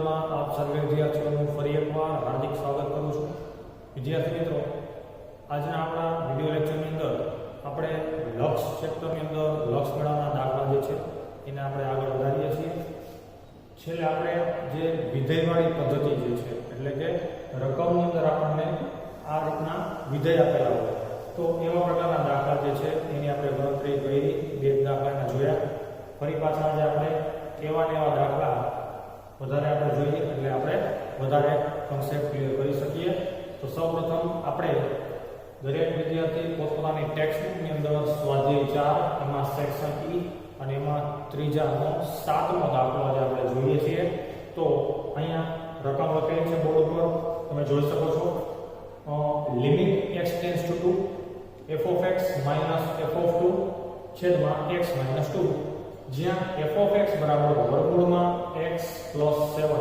લેક્ચરમાં આપ સર્વે વિદ્યાર્થીઓનું ફરી એકવાર હાર્દિક સ્વાગત કરું છું। વિદ્યાર્થી મિત્રો, આજના આપણા વિડિયો લેક્ચરની અંદર આપણે લક્ષ ચેપ્ટરની અંદર લક્ષ મેળવવાના દાખલા જે છે એને આપણે આગળ વધારીએ છીએ। છેલ્લે આપણે જે વિધેયવાળી પદ્ધતિ જે છે એટલે કે રકમની અંદર આપણને આ રીતના વિધેય આપેલા હોય તો એવા પ્રકારના દાખલા જે છે એની આપણે ગણતરી કરી, બે દાખલાના જોયા। ફરી પાછા આજે આપણે એવા ને એવા દાખલા વધારે આપણે જોઈએ એટલે આપણે વધારે કોન્સેપ્ટ ક્લિયર કરી શકીએ। તો સૌપ્રથમ આપણે દરેક વિદ્યાર્થી પોતાની ટેક્સ્ટબુકની અંદર સ્વાધ્યાય 4 એમાં સેક્શન ઈ અને એમાં ત્રીજાનો 7મો દાખલો આજે આપણે જોઈએ છીએ। તો અહીંયા રકમ લખેલી છે બોર્ડ ઉપર, તમે જોઈ શકો છો। Limit x tends to 2 f of x minus f of 2 છેદમાં x minus 2 જ્યાં f of x બરાબર વર્ગમૂળમાં x plus 7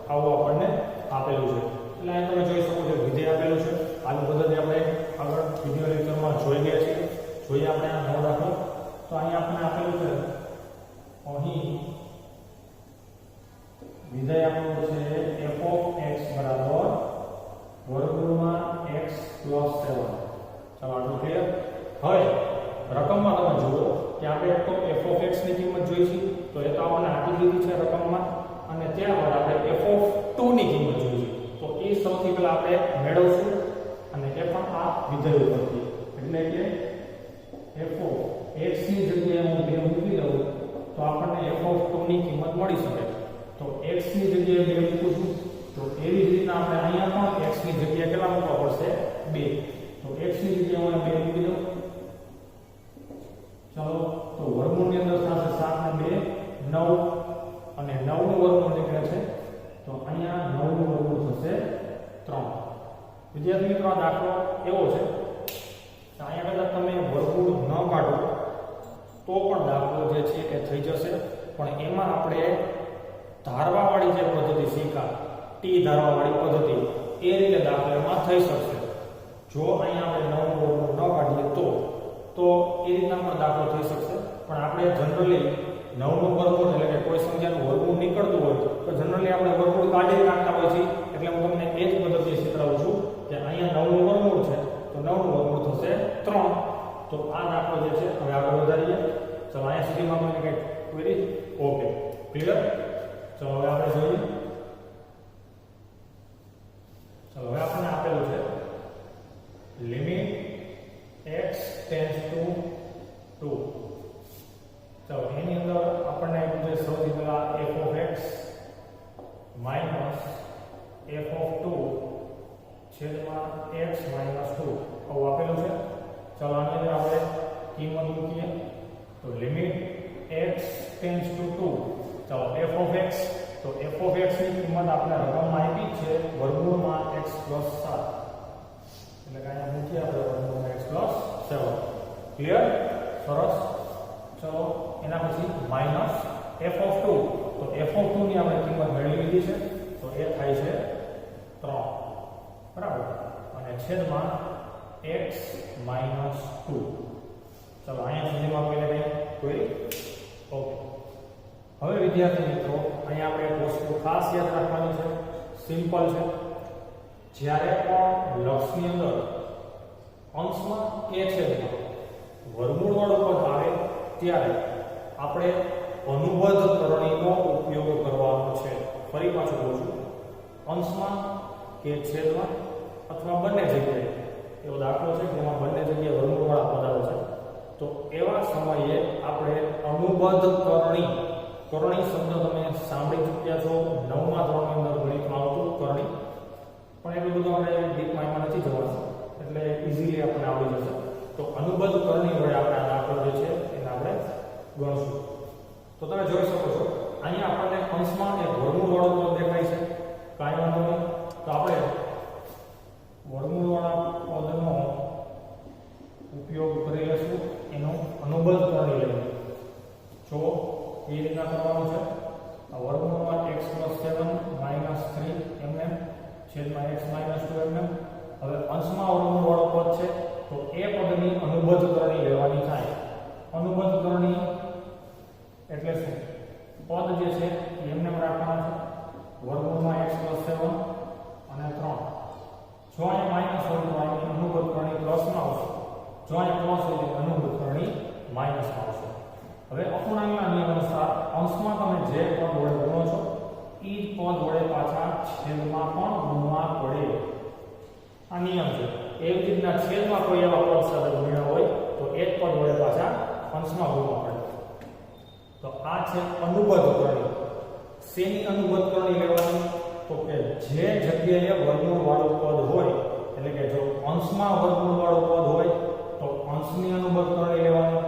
આવું આપણને આપેલું છે। એટલે અહીં તમે જોઈ શકો છો વિધેય આપેલું છે। આવી પદ્ધતિ આપણે આગળ વિડિયો લેક્ચરમાં જોઈ ગયા છીએ। જોઈએ આપણે આ નવો દાખલો। તો અહીં આપણને આપેલું છે, અહીં વિધેય આપેલું છે f of x બરાબર વર્ગમૂળમાં x plus 7। ચાલો આટલું ક્લિયર। હવે રકમમાં તમે જુઓ કે આપણે એક તો f of x ની કિંમત જોઈ છે તો એ તો આપણને આપી દીધી છે રકમમાં, અને ત્યારબાદ આપણે f of 2 ની કિંમત જોઈ છે તો એ સૌથી પહેલા આપણે મેળવશું, અને એ પણ આ વિધેય ઉપરથી। એટલે કે f of x ની જગ્યાએ હું 2 મૂકી દઉં તો આપણને f of 2 ની કિંમત મળી શકે। તો x ની જગ્યાએ 2 મૂકું છું તો એવી જ રીતના આપણે અહીંયા પણ x ની જગ્યાએ કેટલા મૂકવા પડશે? 2। તો x ની જગ્યાએ હું 2 મૂકી દઉં। ચાલો, તો વર્ગમૂળની અંદર થશે 7 ને 2 9, અને 9 નું વર્ગમૂળ નીકળે છે તો અહીંયા 9 નું વર્ગમૂળ થશે 3। વિદ્યાર્થી મિત્રો, આ દાખલો એવો છે કે અહીંયા કદાચ તમે વર્ગમૂળ ન કાઢો તો પણ દાખલો જે છે એ થઈ જશે, પણ એમાં આપણે ધારવાવાળી જે પદ્ધતિ શીખા, ટી ધારવાવાળી પદ્ધતિ, એ રીતે દાખલો એમાં થઈ શકશે। જો અહીંયા આપણે 9 નું વર્ગમૂળ ન કાઢીએ તો એ રીતના પણ દાખલો થઈ શકશે, પણ આપણે જનરલી 9 નું વર્ગમૂળ એટલે કે કોઈ સંખ્યાનું વર્ગમૂળ નીકળતું હોય તો જનરલી આપણે વર્ગમૂળ કાઢી નાખતા હોય છે। એટલે હું તમને એ જ પદ્ધતિ શીખવાડું છું કે અહીંયા 9 નું વર્ગમૂળ છે તો 9 નું વર્ગમૂળ થશે 3। તો આ દાખલો જે છે હવે આગળ વધારીએ। ચલો, અહીંયા સુધીમાં મને કંઈક ક્વેરી? Okay, clear. ચલો હવે આપણે જોઈએ। ચલો, હવે આપણને આપેલું છે લિમિટ x ટેન્ડ્સ ટુ 2। ચાલો, એની અંદર આપણને આપ્યું છે સૌથી પહેલા f of x minus f of 2 છેદમાં x minus 2 આવું આપેલું છે। ચાલો, આની અંદર આપણે કિંમત મૂકીએ તો લિમિટ x ટેન્ડ્સ ટુ 2। ચાલો, f of x, તો f of x ની કિંમત આપણે રકમમાં આપી છે વર્ગમૂળમાં x plus 7, એટલે કે અહીંયા મૂકીએ આપણે વર્ગમૂળમાં x plus 7। ક્લિયર? સરસ। ચલો, એના પછી માઈનસ f of 2, તો f of 2 ની આપણે કિંમત મેળવી લીધી છે તો એ થાય છે 3, બરાબર, અને છેદમાં x minus 2। ચલો, અહીંયા સુધીમાં પહેલા કોઈ ઓકે। હવે વિદ્યાર્થી મિત્રો, અહીંયા આપણે એક વસ્તુ ખાસ યાદ રાખવાની છે, સિમ્પલ છે। જ્યારે પણ લક્ષની અંદર અંશમાં કે છેદમાં વર્ગમૂળવાળું પદ આવે ત્યારે આપણે અનુબદ્ધ કરણીનો ઉપયોગ કરવાનો છે। ફરી પાછું કહું છું, અંશમાં કે છેદમાં અથવા બંને જગ્યાએ એવો દાખલો છે જેમાં બંને જગ્યાએ વર્ગમૂળવાળા પદ આવે છે તો એવા સમયે આપણે અનુબદ્ધ કરણી શબ્દ તમે સાંભળી ચૂક્યા છો, 9મા ધોરણની અંદર ગણિતમાં આવતું કરણી, પણ એટલું બધું આપણે ડીપમાં એમાં નથી જવાનું એટલે ઇઝીલી આપણને આવડી જશે। તો અનુબદ્ધ કરણી વડે આપણે આ દાખલો જે છે એને આપણે ગણશું। તો તમે જોઈ શકો છો અહીંયા આપણને અંશમાં એક વર્ગમૂળવાળો પદ દેખાય છે, કાંઈ વાંધો નહીં, તો આપણે વર્ગમૂળવાળા પદનો ઉપયોગ કરી લઈશું, એનો અનુબદ્ધ કરણી લઈને। જો એ રીતના કરવાનું છે, આ વર્ગમૂળમાં x plus 7 minus 3 mm છેદમાં x minus 2 mm। હવે અંશમાં વર્ગમૂળવાળો પદ છે તો એ પદની અનુબદ્ધ કરણી લેવાની થાય। અનુબદ્ધ કરણી એટલે શું? પદ જે છે એ એમને રાખવાના છે વર્ગમૂળમાં x + 7 અને 3. જો અહીંયા માઈનસ હોય તો અહીં અનુબદ્ધ કરણી પ્લસમાં આવશે, જો અહીંયા પ્લસ હોય તો અનુબદ્ધ કરણી માઈનસમાં આવશે. હવે અપૂર્ણાંકના નિયમ અનુસાર અંશમાં તમે જે પદ વડે ગુણો છો એ જ પદ વડે પાછા છેદમાં પણ ગુણવા પડે. આ નિયમ છે. એવી રીતના છેદમાં કોઈ એવા પદ સાથે ગુણ્યા હોય તો એ જ પદ વડે પાછા અંશમાં ગુણવા પડે. તો આ છે અનુબદ્ધ કરણી. શેની અનુબદ્ધ કરણી લેવાની? તો કે જે જગ્યાએ વર્ગમૂળ વાળું પદ હોય, એટલે કે જો અંશમાં વર્ગમૂળ વાળું પદ હોય તો અંશની અનુબદ્ધ કરણી લેવાની,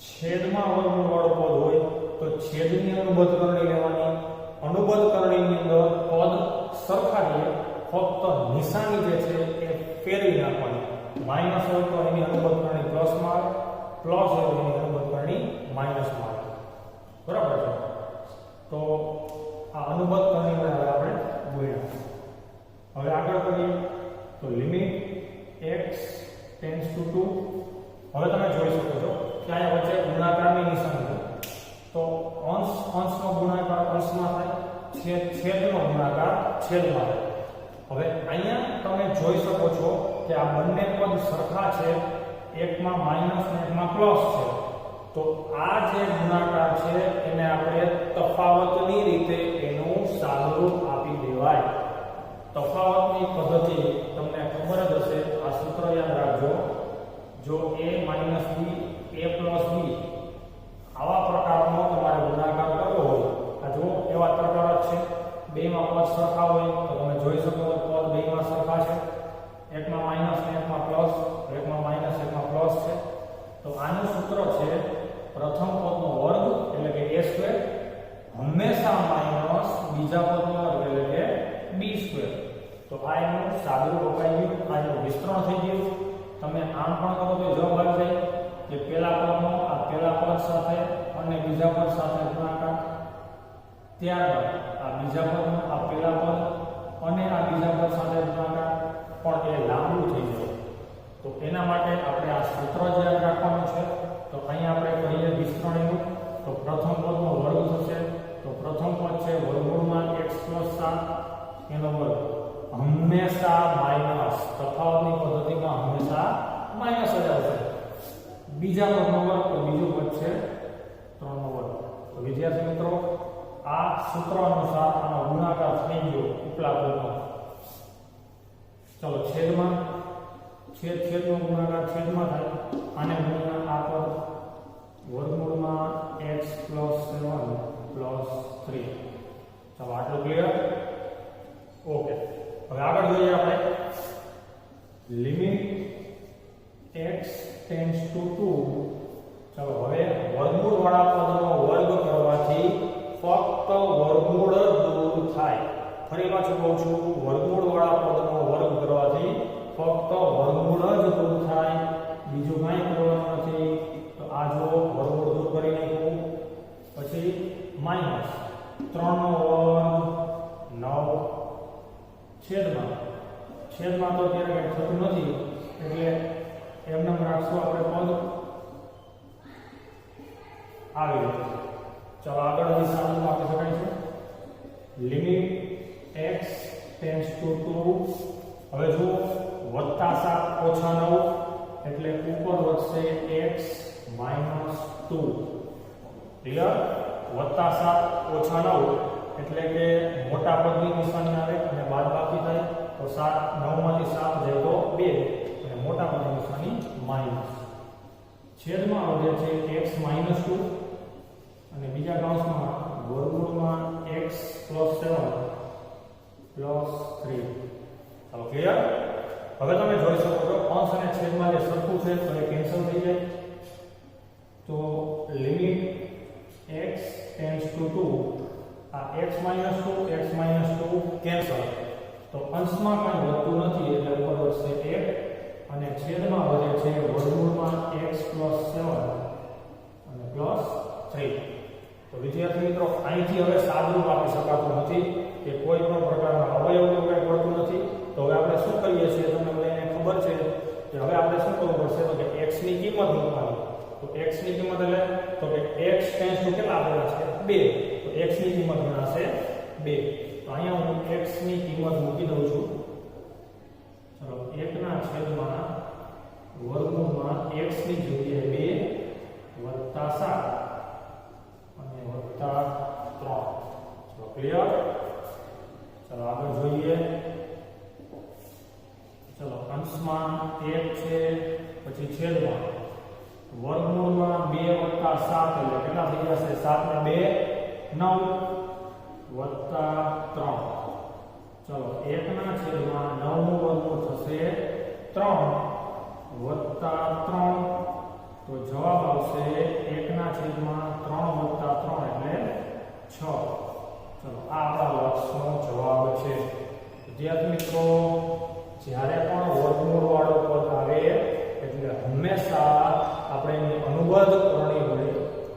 છેદમાં વર્ગમૂળ વાળું પદ હોય તો છેદની અનુબદ્ધ કરણી લેવાની. અનુબદ્ધ કરણીની અંદર પદ સરખા રહે, ફક્ત નિશાની જે છે એ ફેરવી નાખવાની. માઈનસ હોય તો એની અનુબદ્ધ કરણી પ્લસમાં આવે, પ્લસ હોય તો એની અનુબદ્ધ કરણી માઈનસમાં આવે. બરાબર છે? તો આ અનુબદ્ધ કરણી વડે હવે આપણે ગુણ્યા. હવે આગળ કરીએ તો લિમિટ x ટેન્ડ્સ ટુ 2. હવે તમે જોઈ શકો છો કે અહીંયા વચ્ચે ગુણાકારની નિશાની છે. તો અંશનો ગુણાકાર અંશમાં થાય, છેદનો ગુણાકાર છેદમાં થાય. હવે અહીંયા તમે જોઈ શકો છો કે આ બંને પદ સરખા છે, એકમાં માઈનસ અને એકમાં પ્લસ છે. તો આ જે ગુણાકાર છે એને આપણે તફાવતની રીતે એનું સાદુરૂપ આપી દેવાય. તફાવતની પદ્ધતિ તમને ખબર જ હશે. આ સૂત્ર યાદ રાખજો. જો a - b a + b આવા પ્રકારનો તમારે ગુણાકાર કરવો હોય, આ જો એવા પ્રકાર જ છે. બેમાં પદ સરખા હોય તો તમે જોઈ શકો છો પદ બેમાં સરખા છે, એકમાં માઈનસ અને એકમાં પ્લસ, એકમાં માઈનસ એકમાં પ્લસ છે. તો આનું સૂત્ર છે પ્રથમ પદનો વર્ગ એટલે કે a² હંમેશા માઈનસ બીજા પદનો વર્ગ એટલે કે b². તો આ એનું સાદુરૂપ અપાઈ ગયું, આ એનું વિસ્તરણ થઈ ગયું. તમે આમ પણ કરો તો જવાબ આવી જાય કે પહેલા પદનો આ પહેલા પદ સાથે અને બીજા પદ સાથે ગુણાકાર, ત્યારબાદ આ બીજા પદનો આ પહેલા પદ અને આ બીજા પદ સાથે ગુણાકાર, પણ એ લાંબુ થઈ જાય. તો એના માટે આપણે આ સૂત્ર જ યાદ રાખવાનું છે. તો અહીંયા આપણે કહીએ વિસ્તરણનું. તો પ્રથમ પદનો વર્ગ થશે. તો પ્રથમ પદ છે વર્ગમૂળમાં x + 7 એનો વર્ગ. હંમેશા માઈનસ, તફાવતની પદ્ધતિમાં હંમેશા માઈનસ જ આવશે. બીજા પદનો વર્ગ તો બીજું પદ છે 3 નો વર્ગ. તો વિદ્યાર્થી મિત્રો આ સૂત્ર અનુસાર આનો ગુણાકાર થઈ ગયો ઉપલા પદનો. ચલો છેદમાં, છેદનો ગુણાકાર છેદમાં થાય. આને ગુણ્યા આ પદ વર્ગમૂળમાં x + 7 + 3. ચલો આટલું ક્લિયર? ઓકે. હવે આગળ જોઈએ આપણે લિમિટ x ટેન્ડ્સ ટુ 2. ચલો હવે વર્ગમૂળ વાળા પદનો વર્ગ કરવાથી ફક્ત વર્ગમૂળ જ દૂર થાય. ફરી પાછું કહું છું, વર્ગમૂળ વાળા પદનો વર્ગ કરવાથી ફક્ત વર્ગમૂળ જ દૂર થાય, બીજું કાંઈ કરવાનું નથી. તો આ જો વર્ગમૂળ દૂર કરી નાખ્યું, પછી માઈનસ 3 નો વર્ગ 9 છેદમાં તો અત્યારે કંઈ થતું નથી એટલે એમને રાખશું આપણે પદ આવી રીતે. ચાલો આગળ નિશાન આપી શકાય છે લિમિટ x ટેન્ડ્સ ટુ 2. હવે જો +7 - 9 એટલે ઉપર વધશે x - 2. ક્લિયર? +7 - 9 એટલે કે મોટા પદની નિશાની આવે અને બાદબાકી થાય. તો 9 માંથી 7 જાય તો 2 અને મોટા પદની નિશાની માઈનસ. છેદમાં વધે છે x - 2 અને બીજા કૌંસમાં વર્ગમૂળમાં x + 7 + 3. ચાલો ક્લિયર? હવે તમે જોઈ શકો છો અંશ અને છેદમાં જે સરખું છે તો એ કેન્સલ થઈ જાય. તો લિમિટ x ટેન્ડ્સ ટુ 2. આ x - 2 x - 2 કેન્સલ. તો અંશમાં કંઈ વધતું નથી એટલે ઉપર વધશે 1 અને છેદમાં વધે છે વર્ગમૂળમાં x + 7 અને +3. તો વિદ્યાર્થી મિત્રો અહીંથી હવે સાદુરૂપ આપી શકાતું નથી કે કોઈ પણ પ્રકારના અવયવનું કંઈ પડતું નથી. તો હવે આપણે શું કરીએ છીએ તમને બધાને ખબર છે કે હવે આપણે શું કરવું પડશે તો કે x ની કિંમત મૂકવાની. તો x ની કિંમત એટલે તો કે x ટેન્ડ્સ ટુ કેટલા આપેલા છે 2. તો x ની કિંમત ગણાશે 2. 2 તો અહીંયા હું x ની કિંમત મૂકી દઉં છું ચલો 1 ના છેદમાં વર્ગમૂળમાં x ની જગ્યાએ 2 વત્તા 7 અને વત્તા 3 ચલો ક્લિયર ચલો આગળ જોઈએ ચલો અંશમાં 1 છે પછી છેદમાં વર્ગમૂળમાં 2 વત્તા 7 એટલે કેટલા થઈ જશે 7 ને 2 9 વત્તા 3 ચલો 1 ના છેદમાં 9 નું વર્ગમૂળ થશે 3 વત્તા 3 તો જવાબ આવશે 1 ના છેદમાં 3 વત્તા 3 એટલે 6 ચલો આ આપણા લક્ષનો જવાબ છે વિદ્યાર્થી મિત્રો જ્યારે પણ વર્ગમૂળ વાળો પદ આવે એટલે હંમેશા આપણે એની અનુબંધ કરણી વડે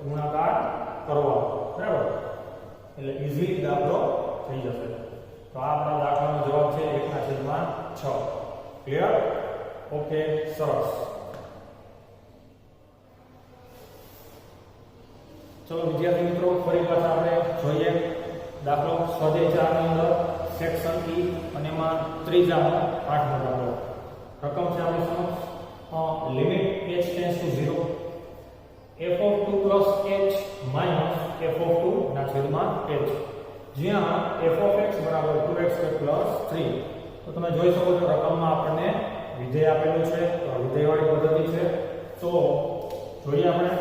ગુણાકાર કરવાનો બરાબર એટલે ઈઝીલી દાખલો થઈ જશે તો આ આપણા દાખલાનો જવાબ છે 1 ના છેદમાં 6 ક્લિયર ઓકે સરસ ચલો વિદ્યાર્થી મિત્રો ફરી પાછા આપણે જોઈએ દાખલો સ્વાધ્યાય 4 ની અંદર સેક્શન E અને એમાં ત્રીજાનો 8મો દાખલો રકમ છે આપણી સમક્ષ limit h tends to 0 f(2 + h - f(2) ના છેદમાં h જ્યાં f(x) = 2x² + 3 તો તમે જોઈ શકો છો રકમમાં આપણને વિધેય આપેલું છે તો વિધેયવાળી પદ્ધતિ છે તો જોઈએ આપણે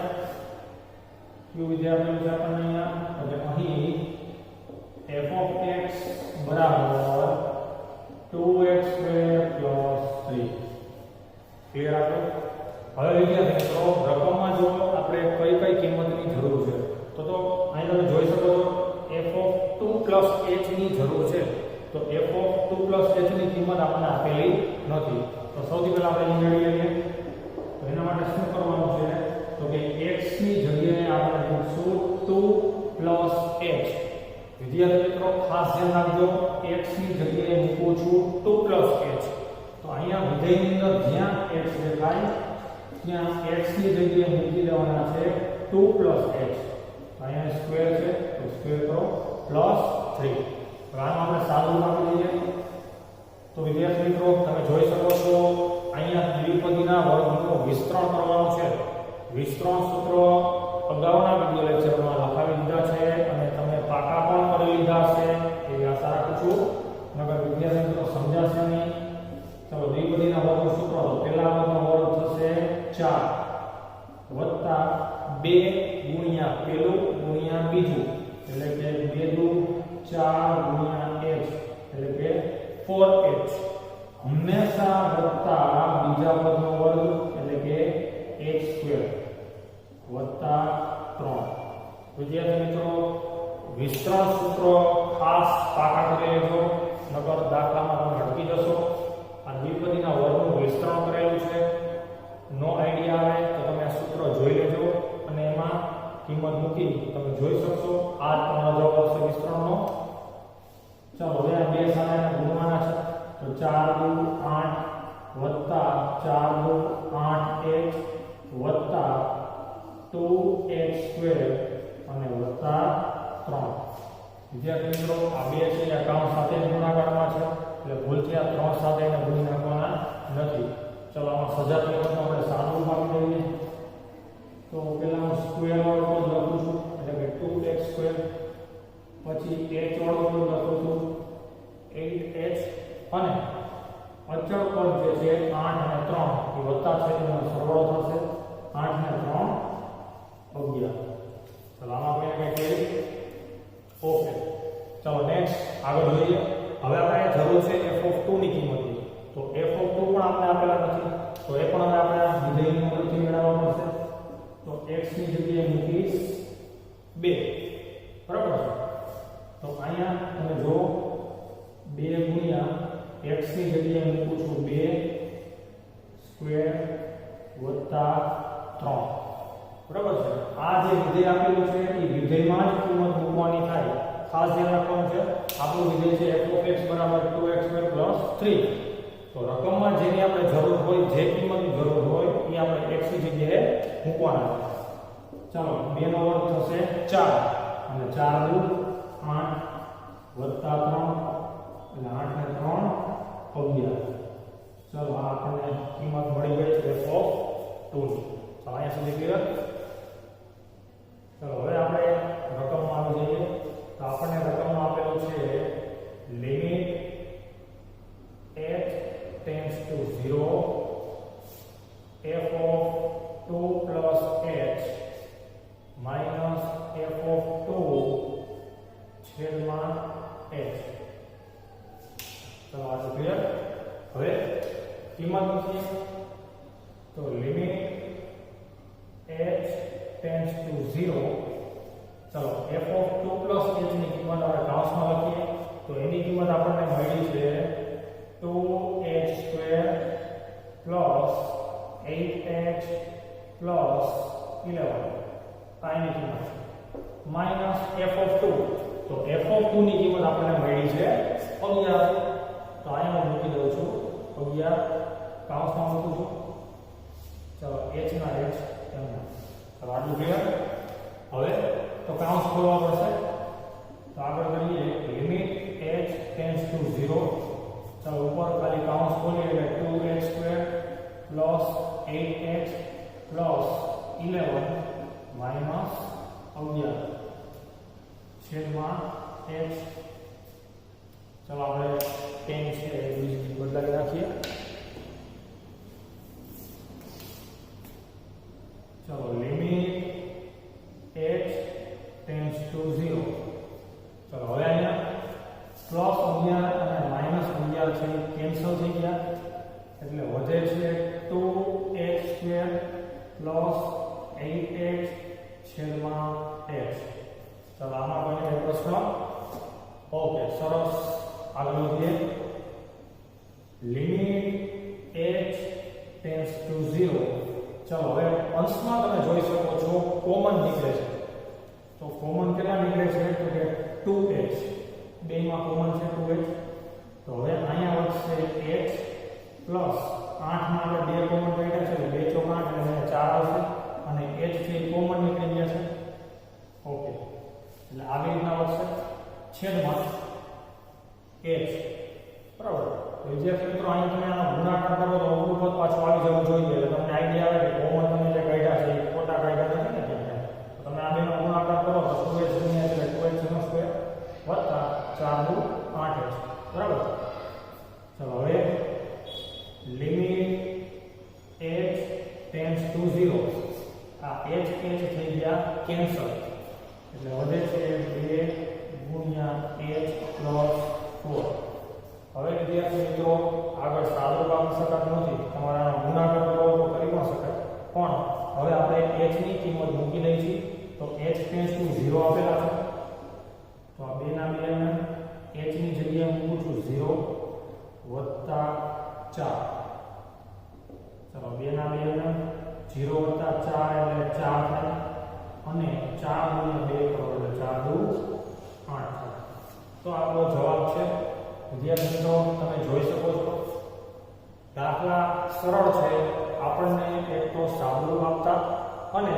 કયું વિધેય આપેલું છે આપણને અહીંયા એટલે અહીં f(x) = 2x² + 3 ક્લિયર આપો હવે વિદ્યાર્થી મિત્રો રકમમાં જો આપણે કઈ કઈ કિંમતની જરૂર છે તો અહીં તમે જોઈ શકો છો f(2 + h) ની જરૂર છે તો f(2 + h) ની કિંમત આપણને આપેલી નથી તો સૌથી પહેલા આપણે અહીં મેળવી લઈએ તો એના માટે શું કરવાનું છે તો કે x ની જગ્યાએ આપણે મૂકશું 2 + h વિદ્યાર્થી મિત્રો ખાસ ધ્યાન રાખજો x ની જગ્યાએ મૂકું છું 2 + h તો અહીંયા વિધેયની અંદર જ્યાં x દેખાય ત્યાં x ની જગ્યાએ મૂકી દેવાના છે 2 + h અહીંયા સ્ક્વેર છે તો સ્ક્વેર કરો +3 હવે આનું આપણે સાદું આપી દઈએ તો વિદ્યાર્થી મિત્રો તમે જોઈ શકો છો અહીંયા દ્વિપદીના વર્ગમૂળનું વિસ્તરણ કરવાનું છે વિસ્તરણ સૂત્ર અગાઉના વિડિયો લેક્ચરમાં લખાવી દીધા છે અને તમે પાકા પણ કરી લીધા છે એવી આશા રાખું છું નકર વિદ્યાર્થી મિત્રો સમજાશે નહીં ચલો દ્વિપદીના વર્ગનું સૂત્ર તો પહેલા પદનો વર્ગ થશે 4 વત્તા 2 ગુણ્યા પહેલું ગુણ્યા બીજું એટલે કે 2 દુ 4 ગુણ્યા h એટલે કે 4h હંમેશા વત્તા બીજા પદનો વર્ગ એટલે કે h² વત્તા 3 વિદ્યાર્થી મિત્રો વિસ્તરણ સૂત્ર ખાસ પાકા કરી લેજો નકર દાખલામાં તમે અટકી જશો આ દ્વિપદીના વર્ગનું વિસ્તરણ કરેલું છે નો આઈડિયા આવે તો તમે આ સૂત્ર જોઈ લેજો અને એમાં કિંમત મૂકી તમે જોઈ શકશો આ તમારો જવાબ આવશે વિસ્તરણનો ચાલો હવે આ બે સામે ગુણવાના છે તો 4 દુ 8 વત્તા 4 દુ 8h વત્તા 2h² અને વત્તા 3 વિદ્યાર્થી મિત્રો આ બે છે આ કામ સાથે જ ગુણાકારમાં છે એટલે ભૂલથી આ 3 સાથે એને ગુણી નાખવાના નથી ચલો આમાં સજાતીય પદમાં આપણે સાદું આપી દઈએ તો પહેલા હું સ્ક્વેર વાળો પદ લખું છું એટલે કે 2x² પછી h વાળો પદ લખું છું 8h અને અચળ પદ જે છે 8 અને 3 એ વત્તા છે એનો સરવાળો થશે 8 ને 3 11 ચલો આમાં આપણે કઈ કરીએ ઓકે ચલો નેક્સ્ટ આગળ જોઈએ હવે આપણે જરૂર છે f(2) ની કિંમતની તો f(2) પણ આપણે આપેલા નથી તો એ પણ હવે આપણે વિધેયની મદદથી મેળવવા પડશે તો x ની જગ્યાએ મૂકીશ 2 બરાબર છે તો અહીંયા તમે જો 2 ગુણ્યા x ની જગ્યાએ મૂકું છું 2 સ્ક્વેર વત્તા 3 બરાબર છે આ જે વિધેય આપેલું છે એ વિધેયમાં જ કિંમત મૂકવાની થાય ખાસ ધ્યાન રાખવાનું છે આપણું વિધેય છે f(x) = 2x² + 3 તો રકમમાં જેની આપણે જરૂર હોય જે કિંમતની જરૂર હોય એ આપણે x ની જગ્યાએ મૂકવાના છે ચાલો 2 નો વર્ગ થશે 4 અને 4 દુ 8 વત્તા 3 એટલે 8 ને 3 11. ચલો આ આપણને કિંમત મળી ગઈ છે f(2) ની. તો અહીંયા સુધી ક્લિયર. ચલો હવે આપણે રકમમાં આવી જઈએ. તો આપણને રકમમાં આપેલું છે limit h tends to 0 f(2 plus h minus f(2) છેદમાં h. ચલો આ તો ક્લિયર. હવે કિંમત મૂકીએ તો લિમિટ h tends to 0. ચલો f(2 plus h ની કિંમત આપણે કૌંસમાં લખીએ તો એની કિંમત આપણને મળી છે 2h² plus 8h plus 11 આ એની કિંમત માઈનસ f(2). તો f(2) ની કિંમત આપણને મળી છે 11. તો અહીંયા હું મૂકી દઉં છું 11 કૌંસમાં મૂકું છું. ચલો h ના h એમ. ચલો આટલું ક્લિયર. હવે તો કૌંસ ખોલવા પડશે. તો આગળ કરીએ લિમિટ h tends to 0. ચલો ઉપર ખાલી કૌંસ ખોલીએ એટલે 2h² plus 8h plus 11 minus 11 છેદમાં h. ચલો આપણે 10 છે એ બીજી બદલાવી નાખીએ. ચલો લિમિટ h tends to 0. ચલો હવે અહીંયા પ્લસ 11 અને માઈનસ 11 છે કેન્સલ થઈ ગયા એટલે વધે છે 2h² plus 8h છેદમાં h. ચલો આમાં કોઈ પ્રશ્ન? ઓકે સરસ. આગળ વધીએ. Limit h tends to 0. ચલો હવે અંશમાં તમે જોઈ શકો છો કોમન નીકળે છે. તો કોમન કેટલા નીકળે છે તો કે 2h. બેમાં કોમન છે 2h. તો હવે અહીંયા વધશે h પ્લસ 8 માં આપણે 2 કોમન કાઢ્યા છે એટલે 2 ચોક 8 એટલે 4 આવશે અને h છે કોમન નીકળી ગયા છે. ઓકે એટલે આવી રીતના વધશે છેદમાં h. બરાબર. વિદ્યાર્થી મિત્રો અહીં તમે આનો ગુણાકાર કરો તો અવરું પદ પાછું આવી જવું જોઈએ એટલે તમને આઈડિયા આવે કે કોમન તમે જે કાઢ્યા છે એ ખોટા કાઢ્યા નથી ને ત્યાં. તો તમે આ બેનો ગુણાકાર કરો તો 2h ગુણ્યા એટલે 2h² વત્તા 4 દુ 8h. બરાબર. ચલો હવે લિમિટ h tends to 0. આ h થઈ ગયા કેન્સલ એટલે વધે છે 2 ગુણ્યા h પ્લસ 4. હવે વિદ્યાર્થી મિત્રો આગળ સાદું કામ શકાતું નથી. તમારે આનો ગુણાકાર કરવો તો કરી પણ શકાય પણ હવે આપણે h ની કિંમત મૂકી દઈ છીએ. તો h tends to 0 આપેલા છે તો આ 2 ના 2 ને h ની જગ્યાએ મૂકું છું 0 વત્તા 4. ચલો 2 ના 2 ને 0 વત્તા 4 એટલે 4 થાય અને 4 ગુણ્યા 2 કરો એટલે 4 દુ 8 થાય. તો આપણો જવાબ છે. વિદ્યાર્થી મિત્રો તમે જોઈ શકો છો દાખલા સરળ છે. આપણને એક તો સાદું આપતા અને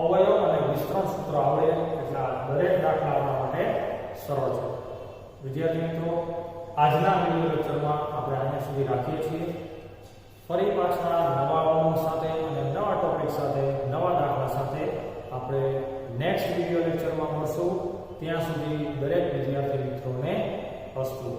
અવયવ અને વિસ્તરણ સૂત્ર આવડે એટલે દરેક દાખલા આપણા માટે સરળ છે. વિદ્યાર્થી મિત્રો આજના વિડિયો લેક્ચરમાં આપણે અહીંયા સુધી રાખીએ છીએ. ફરી પાછા નવા કોર્સ સાથે અને નવા ટોપિક સાથે નવા દાખલા સાથે આપણે નેક્સ્ટ વિડિયો લેક્ચરમાં મળશું. ત્યાં સુધી દરેક વિદ્યાર્થી મિત્રોને અસ્તુ.